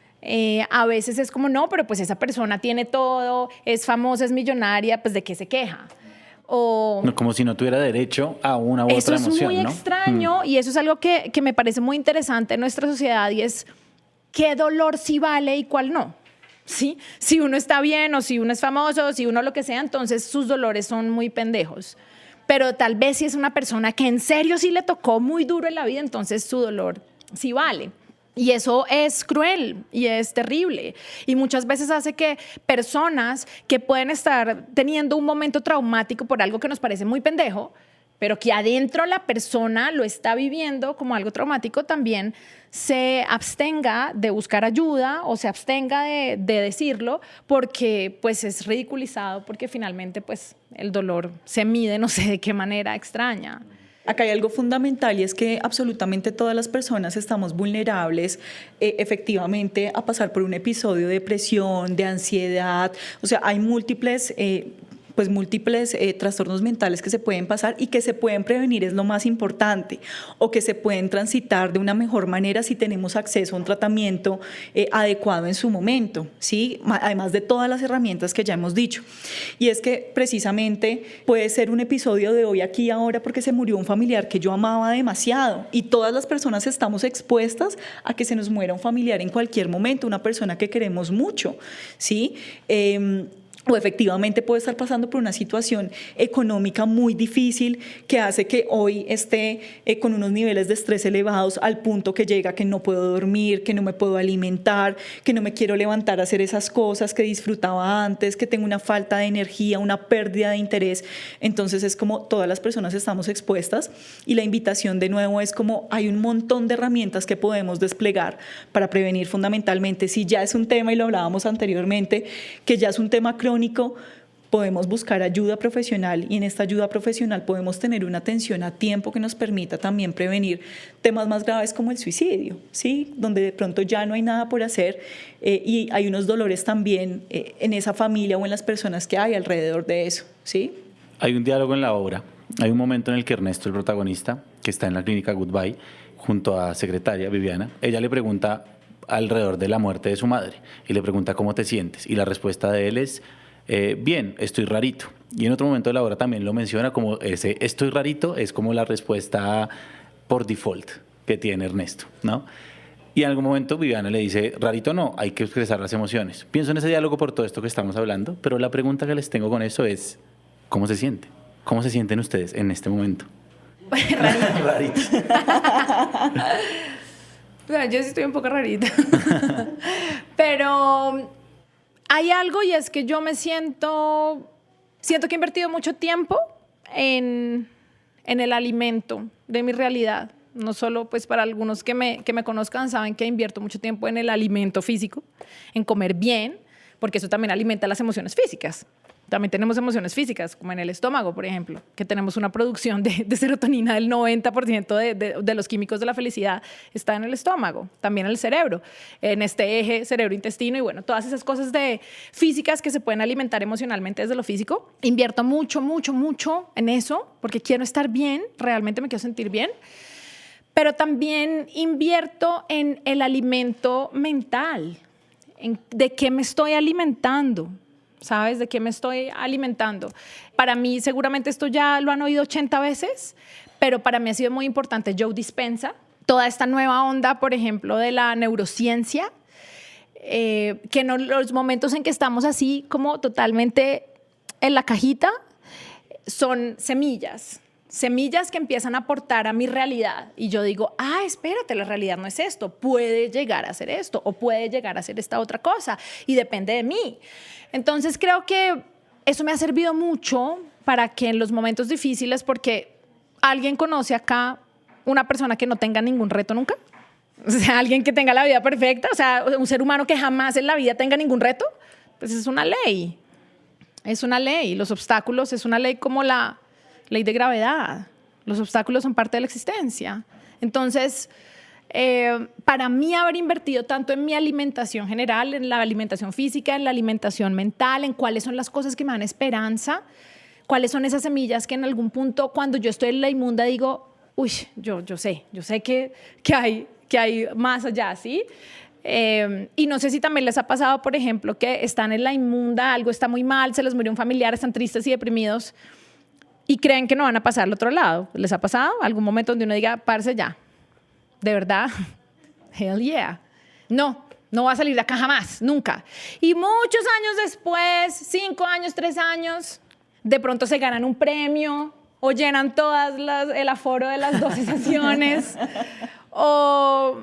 A veces es como, no, pero pues esa persona tiene todo, es famosa, es millonaria, pues ¿de qué se queja? O no, como si no tuviera derecho a una u otra emoción, ¿no? Eso es muy extraño y eso es algo que me parece muy interesante en nuestra sociedad y es qué dolor sí vale y cuál no. ¿Sí? Si uno está bien o si uno es famoso o si uno lo que sea, entonces sus dolores son muy pendejos. Pero tal vez si es una persona que en serio sí le tocó muy duro en la vida, entonces su dolor sí vale. Y eso es cruel y es terrible. Y muchas veces hace que personas que pueden estar teniendo un momento traumático por algo que nos parece muy pendejo, pero que adentro la persona lo está viviendo como algo traumático, también se abstenga de buscar ayuda o se abstenga de decirlo porque pues es ridiculizado, porque finalmente pues el dolor se mide no sé de qué manera extraña. Acá hay algo fundamental y es que absolutamente todas las personas estamos vulnerables efectivamente a pasar por un episodio de depresión, de ansiedad. O sea, hay múltiples trastornos mentales que se pueden pasar y que se pueden prevenir, es lo más importante, o que se pueden transitar de una mejor manera si tenemos acceso a un tratamiento adecuado en su momento, ¿sí? Además de todas las herramientas que ya hemos dicho. Y es que precisamente puede ser un episodio de hoy, aquí y ahora, porque se murió un familiar que yo amaba demasiado y todas las personas estamos expuestas a que se nos muera un familiar en cualquier momento, una persona que queremos mucho, ¿sí? O efectivamente puede estar pasando por una situación económica muy difícil que hace que hoy esté con unos niveles de estrés elevados al punto que llega que no puedo dormir, que no me puedo alimentar, que no me quiero levantar a hacer esas cosas que disfrutaba antes, que tengo una falta de energía, una pérdida de interés. Entonces es como todas las personas estamos expuestas y la invitación de nuevo es como hay un montón de herramientas que podemos desplegar para prevenir fundamentalmente. Si ya es un tema, y lo hablábamos anteriormente, que ya es un tema crónico, podemos buscar ayuda profesional y en esta ayuda profesional podemos tener una atención a tiempo que nos permita también prevenir temas más graves como el suicidio, ¿sí? Donde de pronto ya no hay nada por hacer y hay unos dolores también en esa familia o en las personas que hay alrededor de eso, ¿sí? Hay un diálogo en la obra, hay un momento en el que Ernesto, el protagonista, que está en la clínica Goodbye, junto a secretaria Viviana, ella le pregunta alrededor de la muerte de su madre y le pregunta cómo te sientes y la respuesta de él es bien, estoy rarito. Y en otro momento de la obra también lo menciona como ese estoy rarito es como la respuesta por default que tiene Ernesto, ¿no? Y en algún momento Viviana le dice, rarito no, hay que expresar las emociones. Pienso en ese diálogo por todo esto que estamos hablando, pero la pregunta que les tengo con eso es, ¿cómo se siente? ¿Cómo se sienten ustedes en este momento? Rarito. Rarito. Bueno, yo sí estoy un poco rarita. Pero hay algo y es que yo me siento que he invertido mucho tiempo en el alimento de mi realidad. No solo pues para algunos que me conozcan saben que invierto mucho tiempo en el alimento físico, en comer bien, porque eso también alimenta las emociones físicas. También tenemos emociones físicas, como en el estómago, por ejemplo, que tenemos una producción de serotonina del 90% de los químicos de la felicidad está en el estómago, también en el cerebro, en este eje cerebro-intestino y bueno, todas esas cosas físicas que se pueden alimentar emocionalmente desde lo físico. Invierto mucho en eso porque quiero estar bien, realmente me quiero sentir bien, pero también invierto en el alimento mental, de qué me estoy alimentando. ¿Sabes? ¿De qué me estoy alimentando? Para mí, seguramente esto ya lo han oído 80 veces, pero para mí ha sido muy importante Joe Dispenza, toda esta nueva onda, por ejemplo, de la neurociencia, que en los momentos en que estamos así como totalmente en la cajita, son semillas que empiezan a aportar a mi realidad. Y yo digo, espérate, la realidad no es esto, puede llegar a ser esto o puede llegar a ser esta otra cosa y depende de mí. Entonces creo que eso me ha servido mucho para que en los momentos difíciles, porque ¿alguien conoce acá una persona que no tenga ningún reto nunca? O sea, alguien que tenga la vida perfecta, o sea, un ser humano que jamás en la vida tenga ningún reto, pues es una ley. Es una ley. Los obstáculos es una ley como la ley de gravedad. Los obstáculos son parte de la existencia. Entonces, para mí haber invertido tanto en mi alimentación general, en la alimentación física, en la alimentación mental, en cuáles son las cosas que me dan esperanza, cuáles son esas semillas que en algún punto cuando yo estoy en la inmunda digo, uy, yo sé que hay más allá, ¿sí? Y no sé si también les ha pasado, por ejemplo, que están en la inmunda, algo está muy mal, se les murió un familiar, están tristes y deprimidos y creen que no van a pasar al otro lado. ¿Les ha pasado algún momento donde uno diga, parce ya? ¿De verdad? Hell yeah. No va a salir de acá jamás, nunca. Y muchos años después, 5 años, 3 años, de pronto se ganan un premio o llenan el aforo de las 12 sesiones o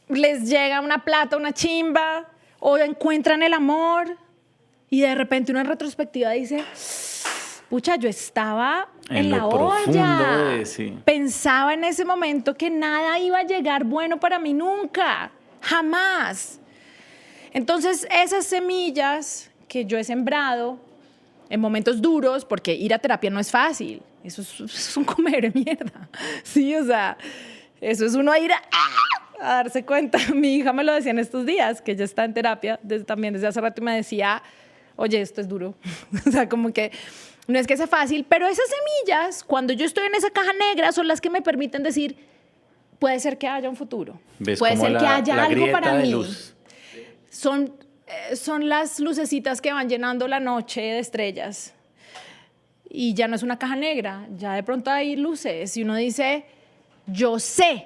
les llega una plata, una chimba o encuentran el amor y de repente uno en retrospectiva dice, pucha, yo estaba en la olla. Pensaba en ese momento que nada iba a llegar bueno para mí nunca, jamás. Entonces, esas semillas que yo he sembrado en momentos duros, porque ir a terapia no es fácil, eso es un comer de mierda, sí, o sea, eso es uno ir a darse cuenta. Mi hija me lo decía en estos días, que ella está en terapia también desde hace rato y me decía, oye, esto es duro, o sea, como que no es que sea fácil, pero esas semillas, cuando yo estoy en esa caja negra, son las que me permiten decir, puede ser que haya un futuro, puede ser que haya algo para mí. Luz. Son las lucecitas que van llenando la noche de estrellas. Y ya no es una caja negra, ya de pronto hay luces y uno dice, yo sé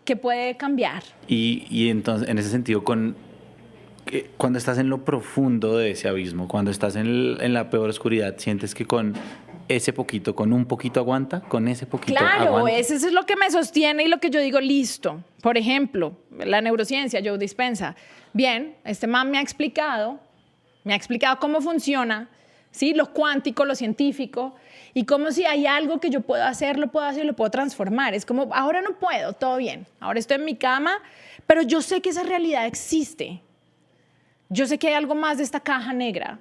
que puede cambiar. Y entonces, en ese sentido, cuando estás en lo profundo de ese abismo, cuando estás en la peor oscuridad, ¿sientes que con ese poquito, con un poquito aguanta? ¿Con ese poquito aguanta? Eso es lo que me sostiene y lo que yo digo, listo. Por ejemplo, la neurociencia, Joe Dispenza. Bien, este man me ha explicado cómo funciona, ¿sí? Lo cuántico, lo científico, y como si hay algo que yo puedo hacer, lo puedo transformar. Es como, ahora no puedo, todo bien. Ahora estoy en mi cama, pero yo sé que esa realidad existe. Yo sé que hay algo más de esta caja negra.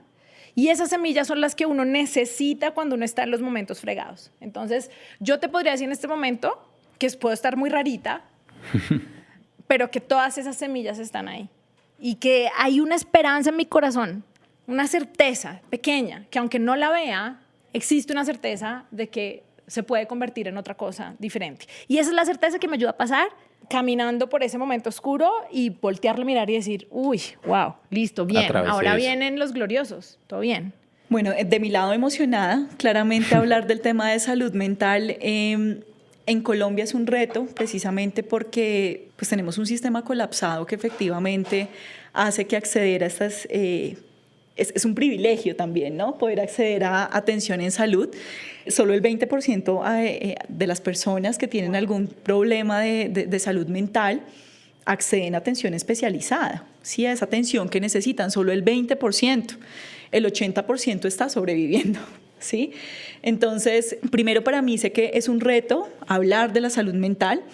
Y esas semillas son las que uno necesita cuando uno está en los momentos fregados. Entonces, yo te podría decir en este momento que puedo estar muy rarita, pero que todas esas semillas están ahí. Y que hay una esperanza en mi corazón, una certeza pequeña, que aunque no la vea, existe una certeza de que se puede convertir en otra cosa diferente. Y esa es la certeza que me ayuda a pasar caminando por ese momento oscuro y voltearlo a mirar y decir, uy, wow, listo, bien, ahora vienen los gloriosos, todo bien. Bueno, de mi lado emocionada, claramente hablar del tema de salud mental en Colombia es un reto, precisamente porque pues, tenemos un sistema colapsado que efectivamente hace que acceder a estas... es un privilegio también, ¿no? Poder acceder a atención en salud. Solo el 20% de las personas que tienen algún problema de salud mental acceden a atención especializada, ¿sí? A esa atención que necesitan, solo el 20%. El 80% está sobreviviendo, ¿sí? Entonces, primero para mí sé que es un reto hablar de la salud mental,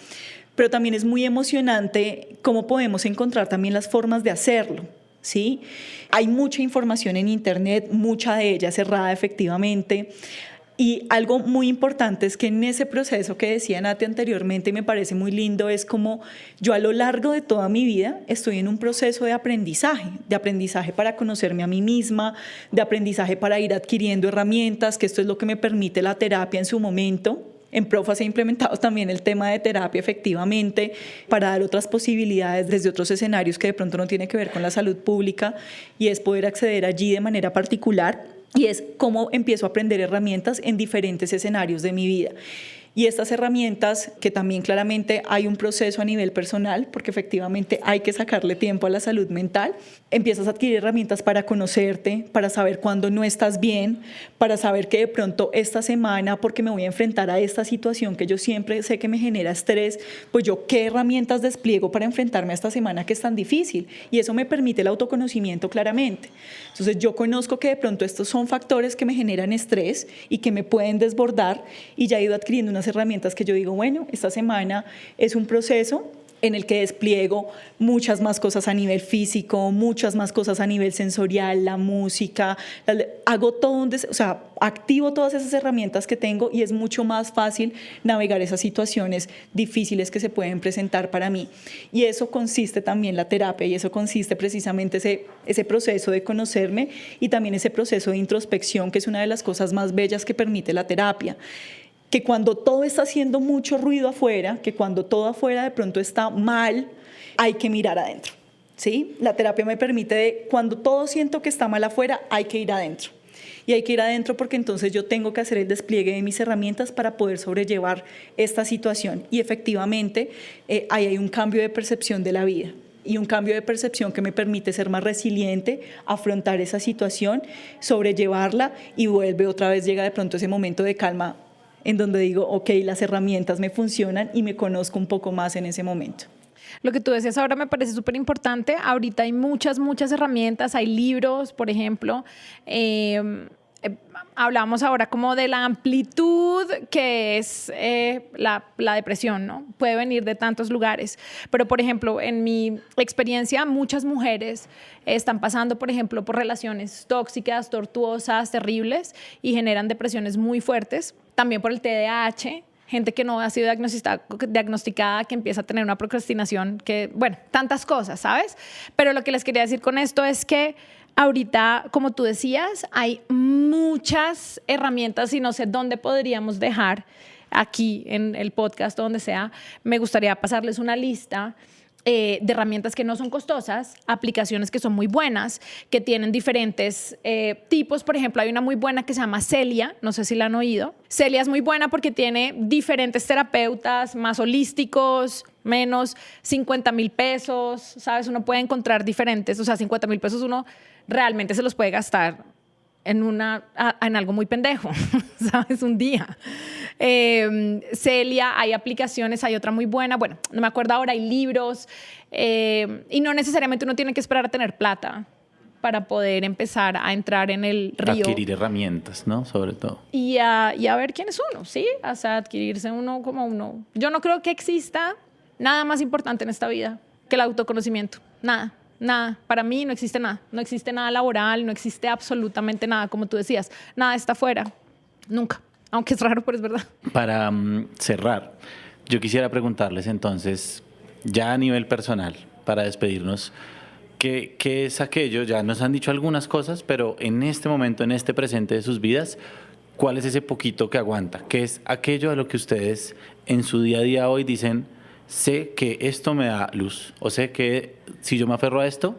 pero también es muy emocionante cómo podemos encontrar también las formas de hacerlo, ¿sí? Hay mucha información en Internet, mucha de ella cerrada efectivamente. Y algo muy importante es que en ese proceso que decía Nati anteriormente, y me parece muy lindo, es como yo a lo largo de toda mi vida estoy en un proceso de aprendizaje para conocerme a mí misma, de aprendizaje para ir adquiriendo herramientas, que esto es lo que me permite la terapia en su momento. En Profa se ha implementado también el tema de terapia efectivamente para dar otras posibilidades desde otros escenarios que de pronto no tiene que ver con la salud pública, y es poder acceder allí de manera particular. Y es cómo empiezo a aprender herramientas en diferentes escenarios de mi vida. Y estas herramientas, que también claramente hay un proceso a nivel personal, porque efectivamente hay que sacarle tiempo a la salud mental, empiezas a adquirir herramientas para conocerte, para saber cuándo no estás bien, para saber que de pronto esta semana, porque me voy a enfrentar a esta situación que yo siempre sé que me genera estrés, pues yo qué herramientas despliego para enfrentarme a esta semana que es tan difícil. Y eso me permite el autoconocimiento claramente. Entonces yo conozco que de pronto estos son factores que me generan estrés y que me pueden desbordar, y ya he ido adquiriendo unas herramientas que yo digo, bueno, esta semana es un proceso en el que despliego muchas más cosas a nivel físico, muchas más cosas a nivel sensorial, la música, hago todo, activo todas esas herramientas que tengo, y es mucho más fácil navegar esas situaciones difíciles que se pueden presentar para mí. Y eso consiste también la terapia, y eso consiste precisamente ese proceso de conocerme, y también ese proceso de introspección, que es una de las cosas más bellas que permite la terapia. Que cuando todo está haciendo mucho ruido afuera, que cuando todo afuera de pronto está mal, hay que mirar adentro, ¿sí? La terapia me permite, cuando todo siento que está mal afuera, hay que ir adentro. Y hay que ir adentro porque entonces yo tengo que hacer el despliegue de mis herramientas para poder sobrellevar esta situación. Y efectivamente, ahí hay un cambio de percepción de la vida. Y un cambio de percepción que me permite ser más resiliente, afrontar esa situación, sobrellevarla, y vuelve otra vez, llega de pronto ese momento de calma en donde digo, ok, las herramientas me funcionan y me conozco un poco más en ese momento. Lo que tú decías ahora me parece súper importante. Ahorita hay muchas herramientas, hay libros, por ejemplo. Hablamos ahora como de la amplitud que es la depresión, ¿no? Puede venir de tantos lugares. Pero, por ejemplo, en mi experiencia, muchas mujeres están pasando, por ejemplo, por relaciones tóxicas, tortuosas, terribles, y generan depresiones muy fuertes. También por el TDAH, gente que no ha sido diagnosticada, que empieza a tener una procrastinación, que, bueno, tantas cosas, ¿sabes? Pero lo que les quería decir con esto es que ahorita, como tú decías, hay muchas herramientas, y no sé dónde podríamos dejar aquí en el podcast o donde sea. Me gustaría pasarles una lista de herramientas que no son costosas, aplicaciones que son muy buenas, que tienen diferentes tipos. Por ejemplo, hay una muy buena que se llama Celia, no sé si la han oído. Celia es muy buena porque tiene diferentes terapeutas, más holísticos, menos, 50,000 pesos, ¿sabes? Uno puede encontrar diferentes, o sea, 50,000 pesos uno realmente se los puede gastar en algo muy pendejo, ¿sabes? Un día. Celia, hay aplicaciones, hay otra muy buena, bueno, no me acuerdo ahora, hay libros, y no necesariamente uno tiene que esperar a tener plata para poder empezar a entrar en el río. Adquirir herramientas, ¿no? Sobre todo. Y a ver quién es uno, ¿sí? O sea, adquirirse uno como uno. Yo no creo que exista nada más importante en esta vida que el autoconocimiento. Nada. Nada, para mí no existe nada. No existe nada laboral, no existe absolutamente nada, como tú decías. Nada está afuera, nunca. Aunque es raro, pero es verdad. Para cerrar, yo quisiera preguntarles entonces, ya a nivel personal, para despedirnos, ¿qué es aquello? Ya nos han dicho algunas cosas, pero en este momento, en este presente de sus vidas, ¿cuál es ese poquito que aguanta? ¿Qué es aquello a lo que ustedes en su día a día hoy dicen, sé que esto me da luz, o sé que si yo me aferro a esto,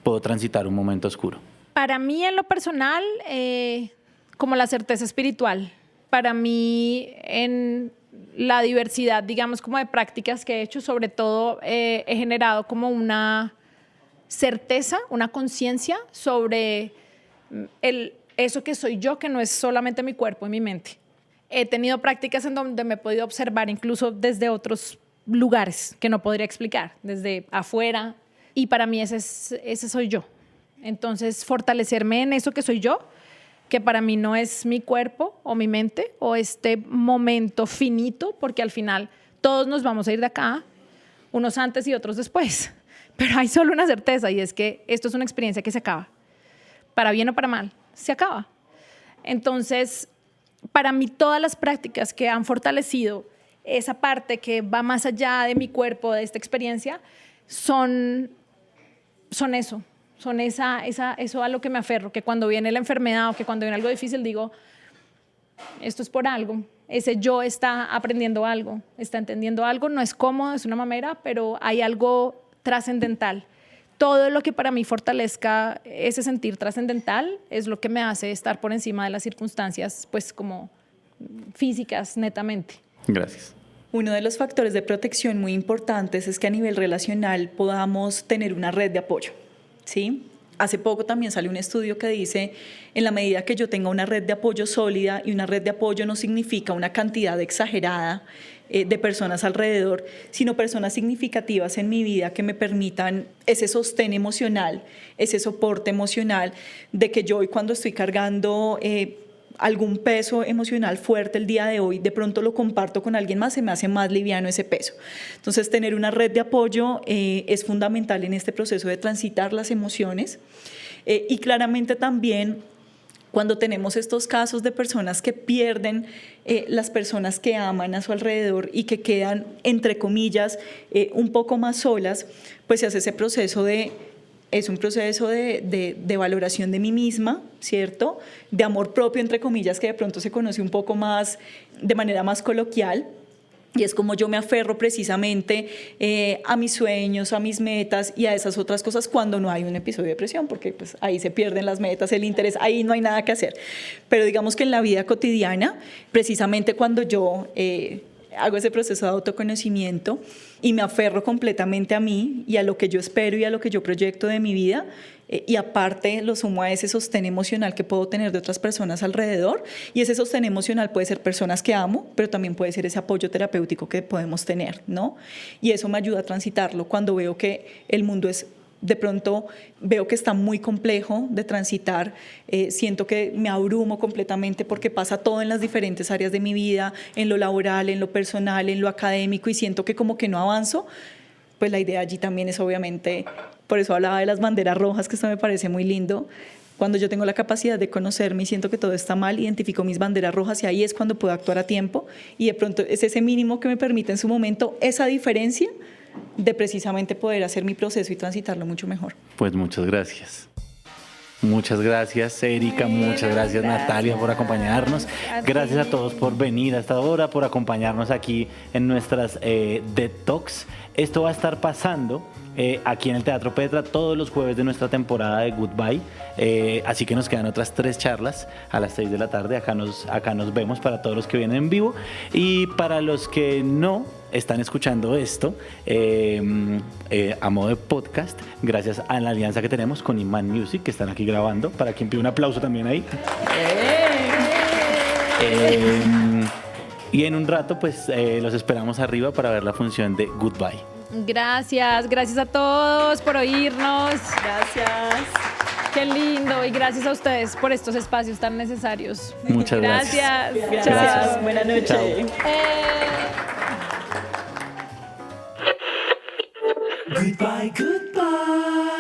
puedo transitar un momento oscuro? Para mí, en lo personal, como la certeza espiritual. Para mí, en la diversidad, digamos, como de prácticas que he hecho, sobre todo he generado como una certeza, una conciencia sobre eso que soy yo, que no es solamente mi cuerpo y mi mente. He tenido prácticas en donde me he podido observar incluso desde otros lugares que no podría explicar, desde afuera, y para mí ese soy yo. Entonces, fortalecerme en eso que soy yo, que para mí no es mi cuerpo o mi mente o este momento finito, porque al final todos nos vamos a ir de acá unos antes y otros después, pero hay solo una certeza y es que esto es una experiencia que se acaba, para bien o para mal, se acaba. Entonces, para mí todas las prácticas que han fortalecido esa parte que va más allá de mi cuerpo, de esta experiencia, son eso, son eso a lo que me aferro, que cuando viene la enfermedad o que cuando viene algo difícil digo, esto es por algo, ese yo está aprendiendo algo, está entendiendo algo, no es cómodo, es una mamera, pero hay algo trascendental. Todo lo que para mí fortalezca ese sentir trascendental es lo que me hace estar por encima de las circunstancias, pues como físicas netamente. Gracias. Uno de los factores de protección muy importantes es que a nivel relacional podamos tener una red de apoyo, ¿sí? Hace poco también salió un estudio que dice, en la medida que yo tenga una red de apoyo sólida, y una red de apoyo no significa una cantidad exagerada de personas alrededor, sino personas significativas en mi vida que me permitan ese sostén emocional, ese soporte emocional, de que yo hoy cuando estoy cargando algún peso emocional fuerte el día de hoy, de pronto lo comparto con alguien más, se me hace más liviano ese peso. Entonces, tener una red de apoyo es fundamental en este proceso de transitar las emociones y claramente también cuando tenemos estos casos de personas que pierden las personas que aman a su alrededor y que quedan, entre comillas, un poco más solas, pues se hace ese proceso es un proceso de valoración de mí misma, ¿cierto? De amor propio, entre comillas, que de pronto se conoce un poco más, de manera más coloquial. Y es como yo me aferro precisamente a mis sueños, a mis metas y a esas otras cosas cuando no hay un episodio de depresión, porque pues ahí se pierden las metas, el interés, ahí no hay nada que hacer. Pero digamos que en la vida cotidiana, precisamente cuando yo hago ese proceso de autoconocimiento y me aferro completamente a mí y a lo que yo espero y a lo que yo proyecto de mi vida, y aparte lo sumo a ese sostén emocional que puedo tener de otras personas alrededor, y ese sostén emocional puede ser personas que amo, pero también puede ser ese apoyo terapéutico que podemos tener, ¿no? Y eso me ayuda a transitarlo cuando veo que el mundo es, de pronto veo que está muy complejo de transitar, siento que me abrumo completamente porque pasa todo en las diferentes áreas de mi vida, en lo laboral, en lo personal, en lo académico, y siento que como que no avanzo. Pues la idea allí también es obviamente, por eso hablaba de las banderas rojas, que esto me parece muy lindo. Cuando yo tengo la capacidad de conocerme y siento que todo está mal, identifico mis banderas rojas y ahí es cuando puedo actuar a tiempo, y de pronto es ese mínimo que me permite en su momento esa diferencia de precisamente poder hacer mi proceso y transitarlo mucho mejor. Pues muchas gracias. Muchas gracias, Erika, muchas gracias, Natalia, por acompañarnos. Gracias a todos por venir a esta hora, por acompañarnos aquí en nuestras TED Talks. Esto va a estar pasando aquí en el Teatro Petra todos los jueves de nuestra temporada de Goodbye. Así que nos quedan otras 3 charlas a las 6 de la tarde. Acá nos vemos para todos los que vienen en vivo. Y para los que no están escuchando esto a modo de podcast, gracias a la alianza que tenemos con Iman Music, que están aquí grabando, para quien pide un aplauso también ahí. Y en un rato pues los esperamos arriba para ver la función de Goodbye. Gracias a todos por oírnos. Gracias. Qué lindo, y gracias a ustedes por estos espacios tan necesarios. Muchas gracias. Gracias. Gracias. Buenas noches. Chao. Goodbye, goodbye.